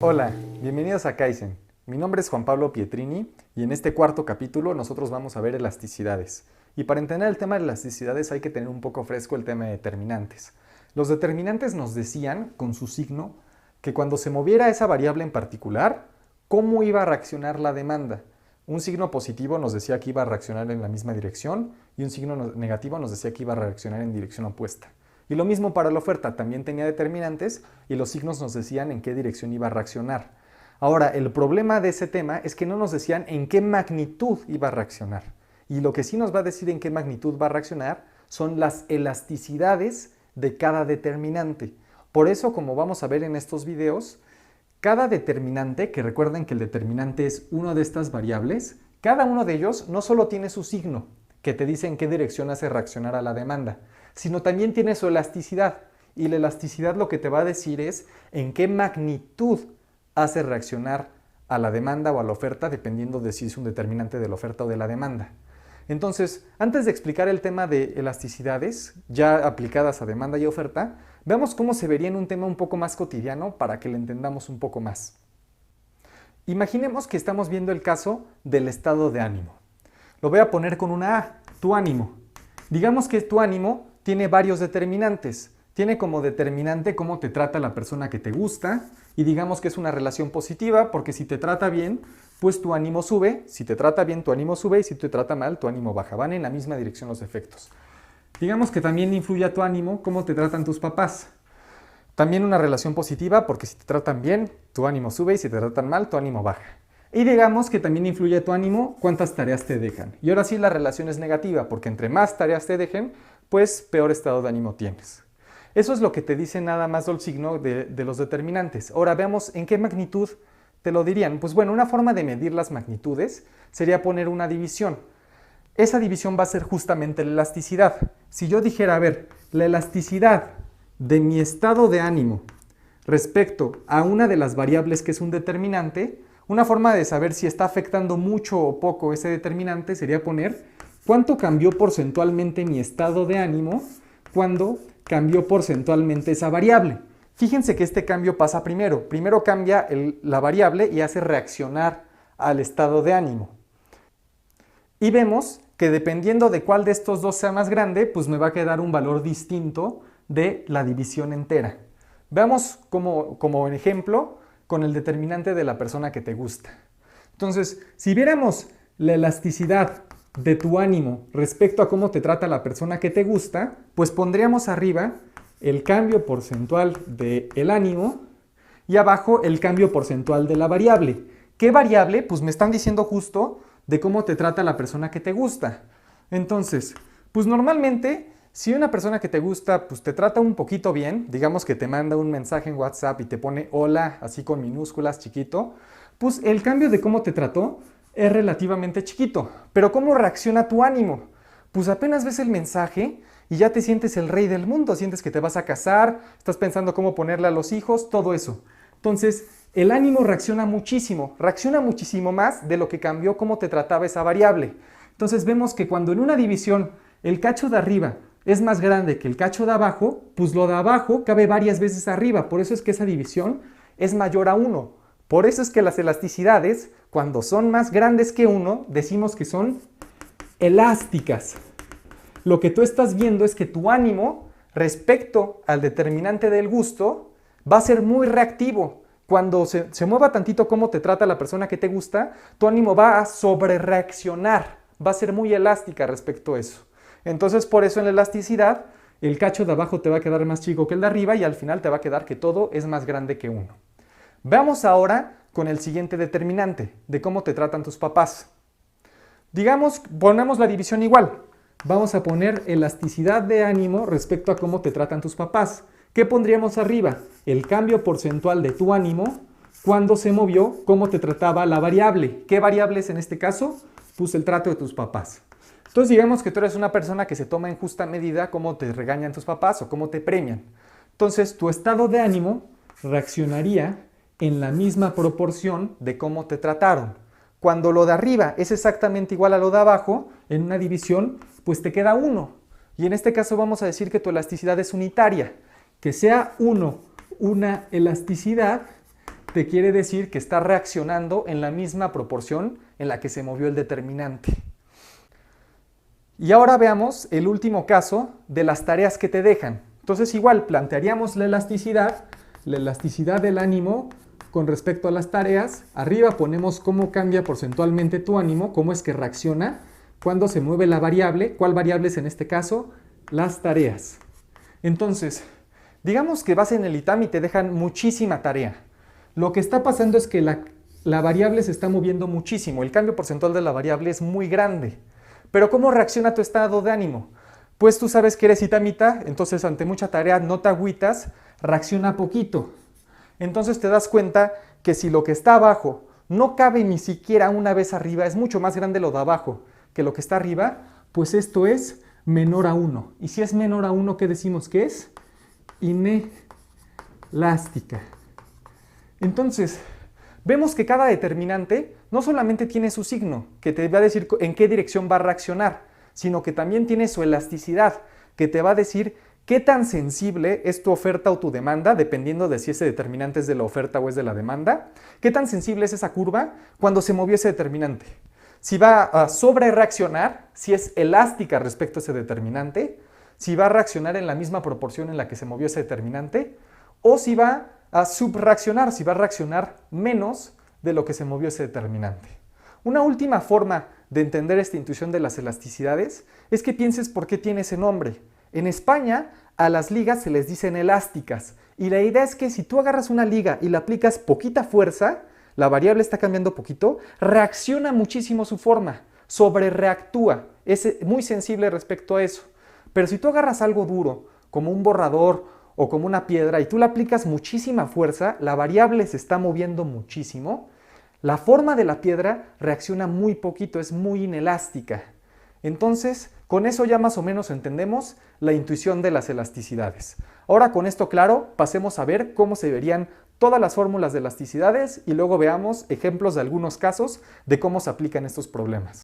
Hola, bienvenidos a Kaizen. Mi nombre es Juan Pablo Pietrini y en este cuarto capítulo nosotros vamos a ver elasticidades. Y para entender el tema de elasticidades hay que tener un poco fresco el tema de determinantes. Los determinantes nos decían, con su signo, que cuando se moviera esa variable en particular, cómo iba a reaccionar la demanda. Un signo positivo nos decía que iba a reaccionar en la misma dirección y un signo negativo nos decía que iba a reaccionar en dirección opuesta. Y lo mismo para la oferta, también tenía determinantes y los signos nos decían en qué dirección iba a reaccionar. Ahora, el problema de ese tema es que no nos decían en qué magnitud iba a reaccionar. Y lo que sí nos va a decir en qué magnitud va a reaccionar son las elasticidades de cada determinante. Por eso, como vamos a ver en estos videos, cada determinante, que recuerden que el determinante es una de estas variables, cada uno de ellos no solo tiene su signo, que te dice en qué dirección hace reaccionar a la demanda, sino también tiene su elasticidad. Y la elasticidad lo que te va a decir es en qué magnitud hace reaccionar a la demanda o a la oferta, dependiendo de si es un determinante de la oferta o de la demanda. Entonces, antes de explicar el tema de elasticidades, ya aplicadas a demanda y oferta, veamos cómo se vería en un tema un poco más cotidiano para que lo entendamos un poco más. Imaginemos que estamos viendo el caso del estado de ánimo. Lo voy a poner con una A, tu ánimo. Digamos que tu ánimo tiene varios determinantes. Tiene como determinante cómo te trata la persona que te gusta y digamos que es una relación positiva porque si te trata bien, pues tu ánimo sube. Si te trata bien, tu ánimo sube y si te trata mal, tu ánimo baja. Van en la misma dirección los efectos. Digamos que también influye a tu ánimo cómo te tratan tus papás. También una relación positiva porque si te tratan bien, tu ánimo sube y si te tratan mal, tu ánimo baja. Y digamos que también influye a tu ánimo cuántas tareas te dejan. Y ahora sí la relación es negativa porque entre más tareas te dejen, pues peor estado de ánimo tienes. Eso es lo que te dice nada más el signo de los determinantes. Ahora veamos en qué magnitud te lo dirían. Pues bueno, una forma de medir las magnitudes sería poner una división. Esa división va a ser justamente la elasticidad. Si yo dijera, a ver, la elasticidad de mi estado de ánimo respecto a una de las variables que es un determinante, una forma de saber si está afectando mucho o poco ese determinante sería poner cuánto cambió porcentualmente mi estado de ánimo cuando cambió porcentualmente esa variable. Fíjense que este cambio pasa primero. Primero cambia la variable y hace reaccionar al estado de ánimo. Y vemos que dependiendo de cuál de estos dos sea más grande, pues me va a quedar un valor distinto de la división entera. Veamos como ejemplo con el determinante de la persona que te gusta. Entonces, si viéramos la elasticidad de tu ánimo respecto a cómo te trata la persona que te gusta, pues pondríamos arriba el cambio porcentual del ánimo y abajo el cambio porcentual de la variable. ¿Qué variable? Pues me están diciendo justo de cómo te trata la persona que te gusta. Entonces, pues normalmente, si una persona que te gusta pues te trata un poquito bien, digamos que te manda un mensaje en WhatsApp y te pone hola, así con minúsculas, chiquito, pues el cambio de cómo te trató es relativamente chiquito. Pero ¿cómo reacciona tu ánimo? Pues apenas ves el mensaje y ya te sientes el rey del mundo, sientes que te vas a casar, estás pensando cómo ponerle a los hijos, todo eso. Entonces, el ánimo reacciona muchísimo más de lo que cambió cómo te trataba esa variable. Entonces vemos que cuando en una división el cacho de arriba es más grande que el cacho de abajo, pues lo de abajo cabe varias veces arriba, por eso es que esa división es mayor a 1. Por eso es que las elasticidades, cuando son más grandes que 1, decimos que son elásticas. Lo que tú estás viendo es que tu ánimo respecto al determinante del gusto va a ser muy reactivo. Cuando se mueva tantito cómo te trata la persona que te gusta, tu ánimo va a sobrereaccionar, va a ser muy elástica respecto a eso. Entonces, por eso en la elasticidad, el cacho de abajo te va a quedar más chico que el de arriba y al final te va a quedar que todo es más grande que 1. Veamos ahora con el siguiente determinante, de cómo te tratan tus papás. Digamos, ponemos la división igual. Vamos a poner elasticidad de ánimo respecto a cómo te tratan tus papás. ¿Qué pondríamos arriba? El cambio porcentual de tu ánimo cuando se movió, cómo te trataba la variable. ¿Qué variable es en este caso? Pues el trato de tus papás. Entonces digamos que tú eres una persona que se toma en justa medida cómo te regañan tus papás o cómo te premian. Entonces tu estado de ánimo reaccionaría en la misma proporción de cómo te trataron. Cuando lo de arriba es exactamente igual a lo de abajo, en una división, pues te queda 1. Y en este caso vamos a decir que tu elasticidad es unitaria. Que sea 1 una elasticidad te quiere decir que está reaccionando en la misma proporción en la que se movió el determinante. Y ahora veamos el último caso de las tareas que te dejan. Entonces igual plantearíamos la elasticidad del ánimo con respecto a las tareas. Arriba ponemos cómo cambia porcentualmente tu ánimo, cómo es que reacciona cuando se mueve la variable. ¿Cuál variable es en este caso? Las tareas. Entonces, digamos que vas en el ITAM y te dejan muchísima tarea. Lo que está pasando es que la variable se está moviendo muchísimo. El cambio porcentual de la variable es muy grande. Pero ¿cómo reacciona tu estado de ánimo? Pues tú sabes que eres itamita, entonces ante mucha tarea no te agüitas, reacciona poquito. Entonces te das cuenta que si lo que está abajo no cabe ni siquiera una vez arriba, es mucho más grande lo de abajo que lo que está arriba, pues esto es menor a 1. Y si es menor a 1, ¿qué decimos que es? Inelástica. Entonces, vemos que cada determinante no solamente tiene su signo, que te va a decir en qué dirección va a reaccionar, sino que también tiene su elasticidad, que te va a decir qué tan sensible es tu oferta o tu demanda, dependiendo de si ese determinante es de la oferta o es de la demanda, qué tan sensible es esa curva cuando se movió ese determinante. Si va a sobre reaccionar, si es elástica respecto a ese determinante, si va a reaccionar en la misma proporción en la que se movió ese determinante, o si va a subreaccionar, si va a reaccionar menos de lo que se movió ese determinante. Una última forma de entender esta intuición de las elasticidades es que pienses por qué tiene ese nombre. En España a las ligas se les dicen elásticas y la idea es que si tú agarras una liga y le aplicas poquita fuerza, la variable está cambiando poquito, reacciona muchísimo su forma, sobrereactúa, es muy sensible respecto a eso. Pero si tú agarras algo duro, como un borrador o como una piedra, y tú le aplicas muchísima fuerza, la variable se está moviendo muchísimo, la forma de la piedra reacciona muy poquito, es muy inelástica. Entonces, con eso ya más o menos entendemos la intuición de las elasticidades. Ahora con esto claro, pasemos a ver cómo se verían todas las fórmulas de elasticidades y luego veamos ejemplos de algunos casos de cómo se aplican estos problemas.